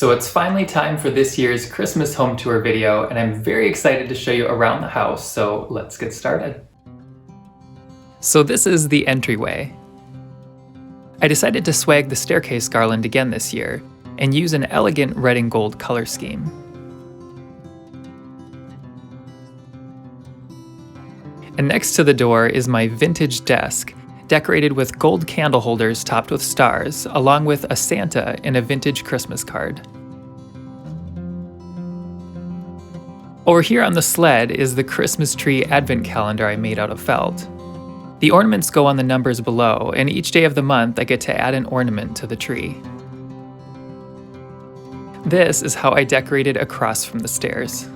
So it's finally time for this year's Christmas home tour video, and I'm very excited to show you around the house, so let's get started. So this is the entryway. I decided to swag the staircase garland again this year, and use an elegant red and gold color scheme. And next to the door is my vintage desk, decorated with gold candle holders topped with stars, along with a Santa and a vintage Christmas card. Over here on the sled is the Christmas tree advent calendar I made out of felt. The ornaments go on the numbers below, and each day of the month I get to add an ornament to the tree. This is how I decorated across from the stairs.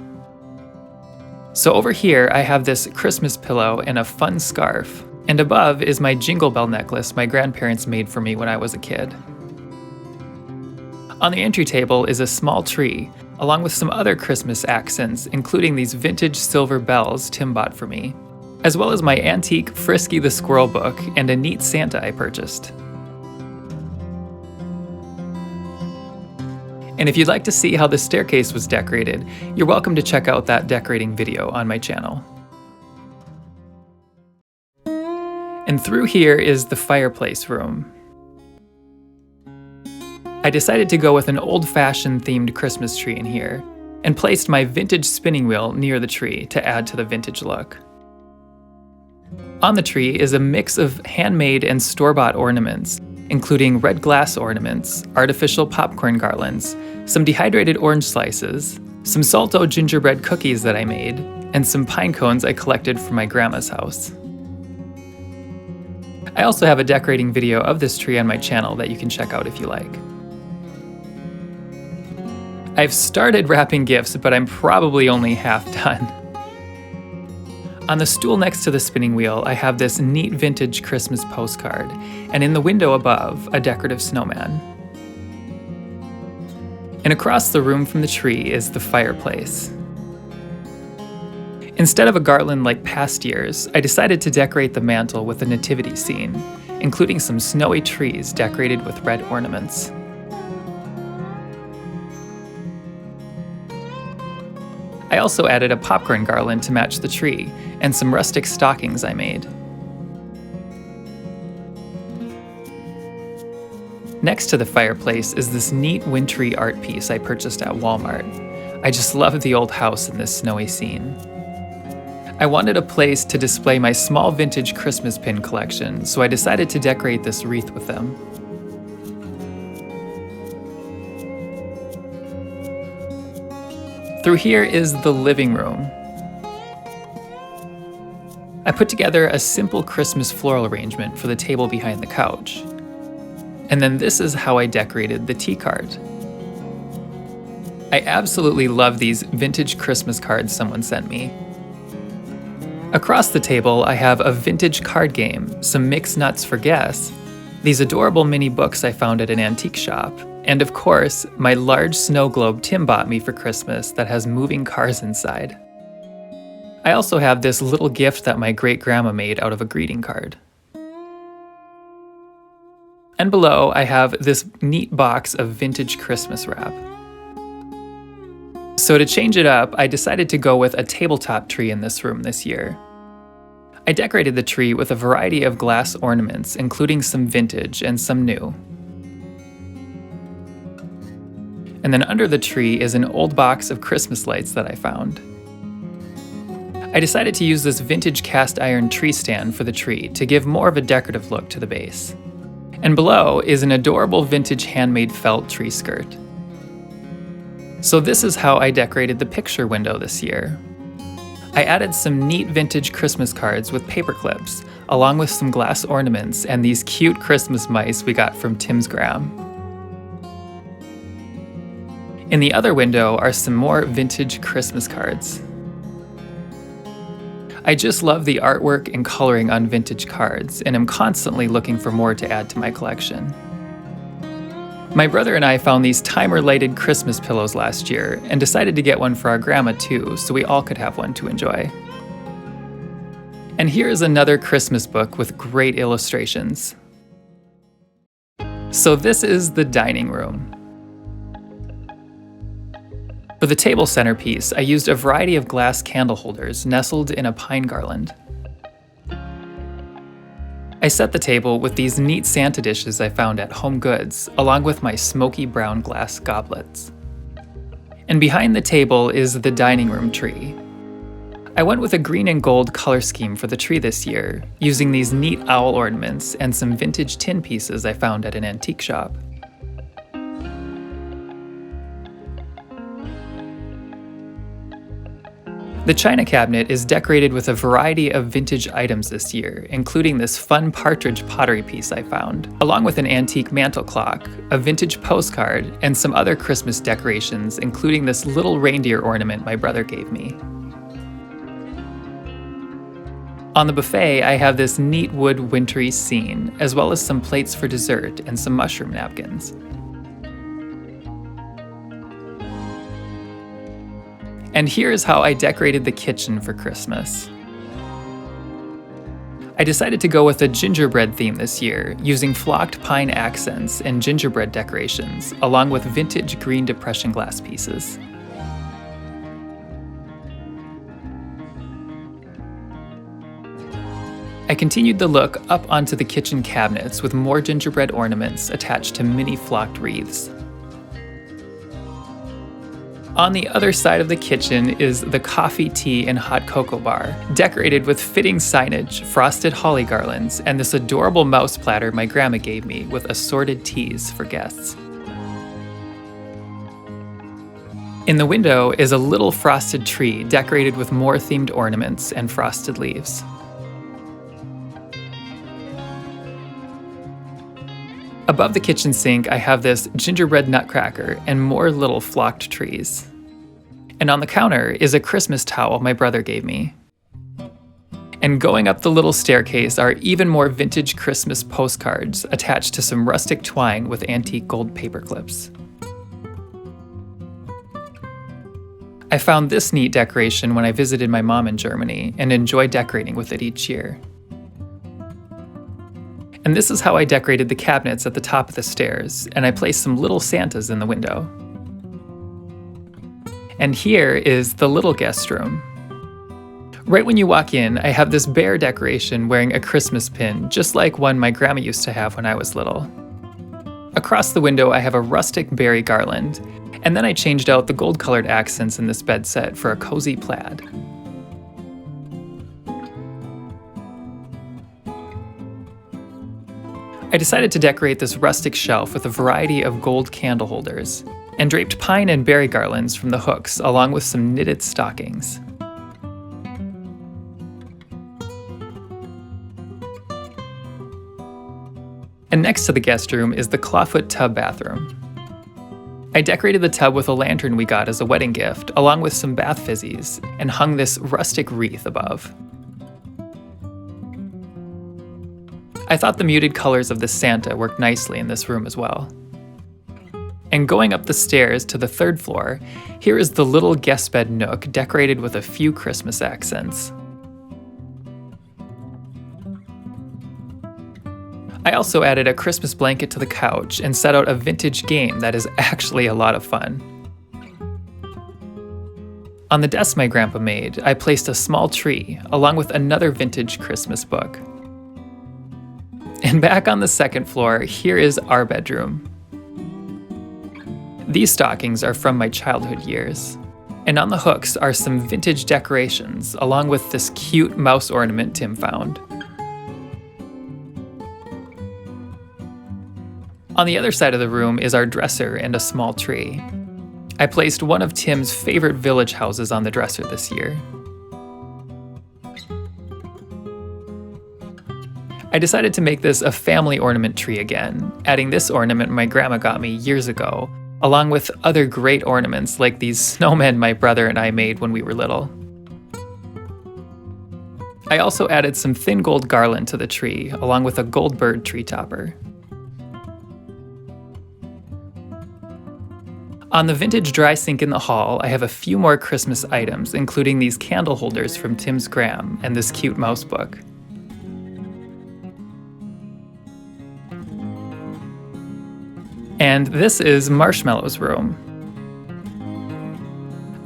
So over here I have this Christmas pillow and a fun scarf. And above is my jingle bell necklace my grandparents made for me when I was a kid. On the entry table is a small tree, along with some other Christmas accents, including these vintage silver bells Tim bought for me, as well as my antique Frisky the Squirrel book and a neat Santa I purchased. And if you'd like to see how the staircase was decorated, you're welcome to check out that decorating video on my channel. And through here is the fireplace room. I decided to go with an old-fashioned themed Christmas tree in here, and placed my vintage spinning wheel near the tree to add to the vintage look. On the tree is a mix of handmade and store-bought ornaments, including red glass ornaments, artificial popcorn garlands, some dehydrated orange slices, some salto gingerbread cookies that I made, and some pine cones I collected from my grandma's house. I also have a decorating video of this tree on my channel that you can check out if you like. I've started wrapping gifts, but I'm probably only half done. On the stool next to the spinning wheel, I have this neat vintage Christmas postcard, and in the window above, a decorative snowman. And across the room from the tree is the fireplace. Instead of a garland like past years, I decided to decorate the mantle with a nativity scene, including some snowy trees decorated with red ornaments. I also added a popcorn garland to match the tree, and some rustic stockings I made. Next to the fireplace is this neat wintry art piece I purchased at Walmart. I just love the old house in this snowy scene. I wanted a place to display my small vintage Christmas pin collection, so I decided to decorate this wreath with them. Through here is the living room. I put together a simple Christmas floral arrangement for the table behind the couch. And then this is how I decorated the tea cart. I absolutely love these vintage Christmas cards someone sent me. Across the table, I have a vintage card game, some mixed nuts for guests, these adorable mini books I found at an antique shop, and of course, my large snow globe Tim bought me for Christmas that has moving cars inside. I also have this little gift that my great-grandma made out of a greeting card. And below, I have this neat box of vintage Christmas wrap. So to change it up, I decided to go with a tabletop tree in this room this year. I decorated the tree with a variety of glass ornaments, including some vintage and some new. And then under the tree is an old box of Christmas lights that I found. I decided to use this vintage cast iron tree stand for the tree to give more of a decorative look to the base. And below is an adorable vintage handmade felt tree skirt. So this is how I decorated the picture window this year. I added some neat vintage Christmas cards with paper clips, along with some glass ornaments and these cute Christmas mice we got from Tim's gram. In the other window are some more vintage Christmas cards. I just love the artwork and coloring on vintage cards, and am constantly looking for more to add to my collection. My brother and I found these timer-lighted Christmas pillows last year, and decided to get one for our grandma too, so we all could have one to enjoy. And here's another Christmas book with great illustrations. So this is the dining room. For the table centerpiece, I used a variety of glass candle holders nestled in a pine garland. I set the table with these neat Santa dishes I found at Home Goods, along with my smoky brown glass goblets. And behind the table is the dining room tree. I went with a green and gold color scheme for the tree this year, using these neat owl ornaments and some vintage tin pieces I found at an antique shop. The china cabinet is decorated with a variety of vintage items this year, including this fun partridge pottery piece I found, along with an antique mantel clock, a vintage postcard, and some other Christmas decorations, including this little reindeer ornament my brother gave me. On the buffet, I have this neat wood wintry scene, as well as some plates for dessert and some mushroom napkins. And here's how I decorated the kitchen for Christmas. I decided to go with a gingerbread theme this year, using flocked pine accents and gingerbread decorations, along with vintage green depression glass pieces. I continued the look up onto the kitchen cabinets with more gingerbread ornaments attached to mini flocked wreaths. On the other side of the kitchen is the coffee, tea, and hot cocoa bar, decorated with fitting signage, frosted holly garlands, and this adorable mouse platter my grandma gave me with assorted teas for guests. In the window is a little frosted tree decorated with more themed ornaments and frosted leaves. Above the kitchen sink, I have this gingerbread nutcracker and more little flocked trees. And on the counter is a Christmas towel my brother gave me. And going up the little staircase are even more vintage Christmas postcards attached to some rustic twine with antique gold paper clips. I found this neat decoration when I visited my mom in Germany and enjoy decorating with it each year. And this is how I decorated the cabinets at the top of the stairs, and I placed some little Santas in the window. And here is the little guest room. Right when you walk in, I have this Behr decoration wearing a Christmas pin, just like one my grandma used to have when I was little. Across the window, I have a rustic berry garland, and then I changed out the gold-colored accents in this bed set for a cozy plaid. I decided to decorate this rustic shelf with a variety of gold candle holders, and draped pine and berry garlands from the hooks along with some knitted stockings. And next to the guest room is the clawfoot tub bathroom. I decorated the tub with a lantern we got as a wedding gift, along with some bath fizzies, and hung this rustic wreath above. I thought the muted colors of the Santa worked nicely in this room as well. And going up the stairs to the third floor, here is the little guest bed nook decorated with a few Christmas accents. I also added a Christmas blanket to the couch and set out a vintage game that is actually a lot of fun. On the desk my grandpa made, I placed a small tree along with another vintage Christmas book. And back on the second floor, here is our bedroom. These stockings are from my childhood years. And on the hooks are some vintage decorations, along with this cute mouse ornament Tim found. On the other side of the room is our dresser and a small tree. I placed one of Tim's favorite village houses on the dresser this year. I decided to make this a family ornament tree again, adding this ornament my grandma got me years ago, along with other great ornaments like these snowmen my brother and I made when we were little. I also added some thin gold garland to the tree, along with a gold bird tree topper. On the vintage dry sink in the hall, I have a few more Christmas items, including these candle holders from Tim's Gram and this cute mouse book. And this is Marshmallow's room.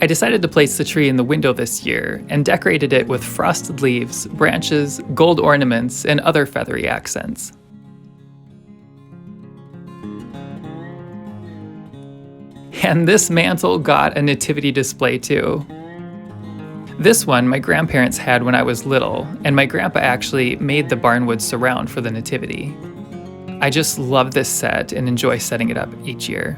I decided to place the tree in the window this year and decorated it with frosted leaves, branches, gold ornaments, and other feathery accents. And this mantle got a nativity display too. This one my grandparents had when I was little, and my grandpa actually made the barnwood surround for the nativity. I just love this set and enjoy setting it up each year.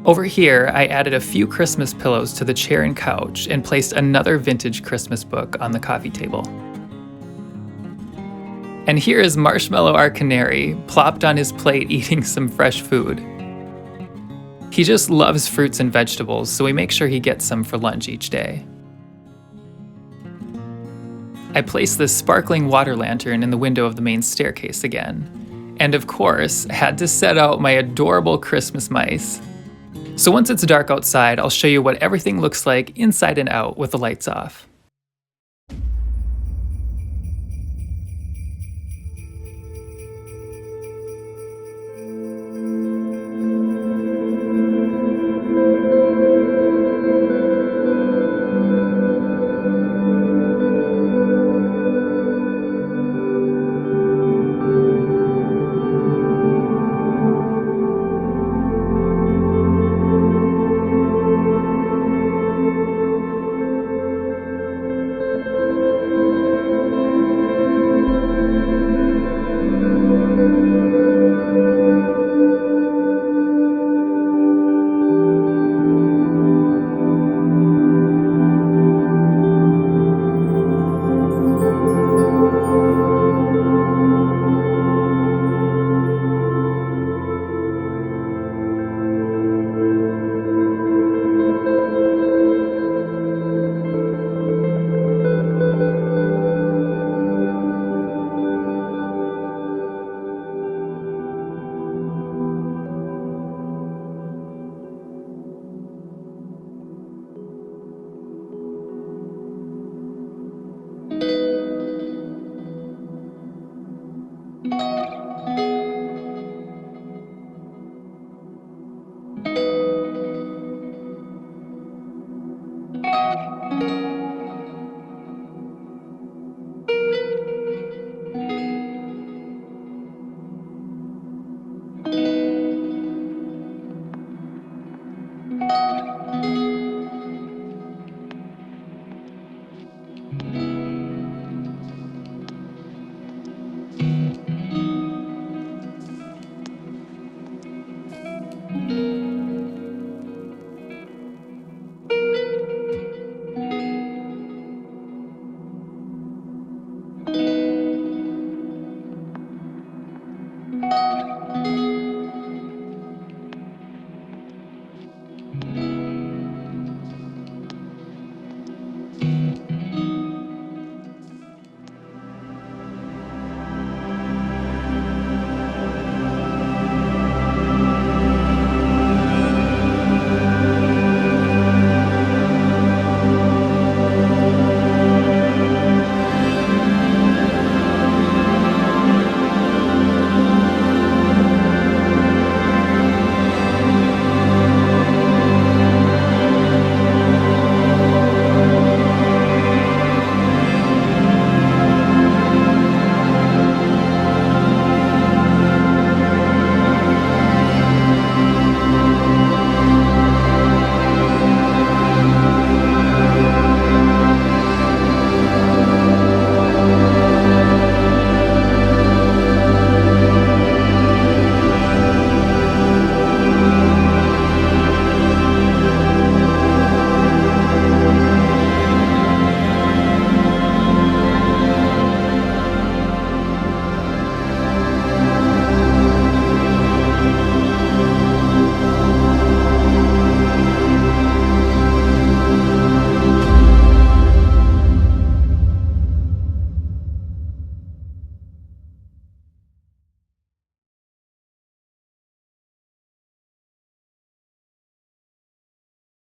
Over here, I added a few Christmas pillows to the chair and couch and placed another vintage Christmas book on the coffee table. And here is Marshmallow, our canary, plopped on his plate eating some fresh food. He just loves fruits and vegetables, so we make sure he gets some for lunch each day. I placed this sparkling water lantern in the window of the main staircase again. And of course, had to set out my adorable Christmas mice. So once it's dark outside, I'll show you what everything looks like inside and out with the lights off.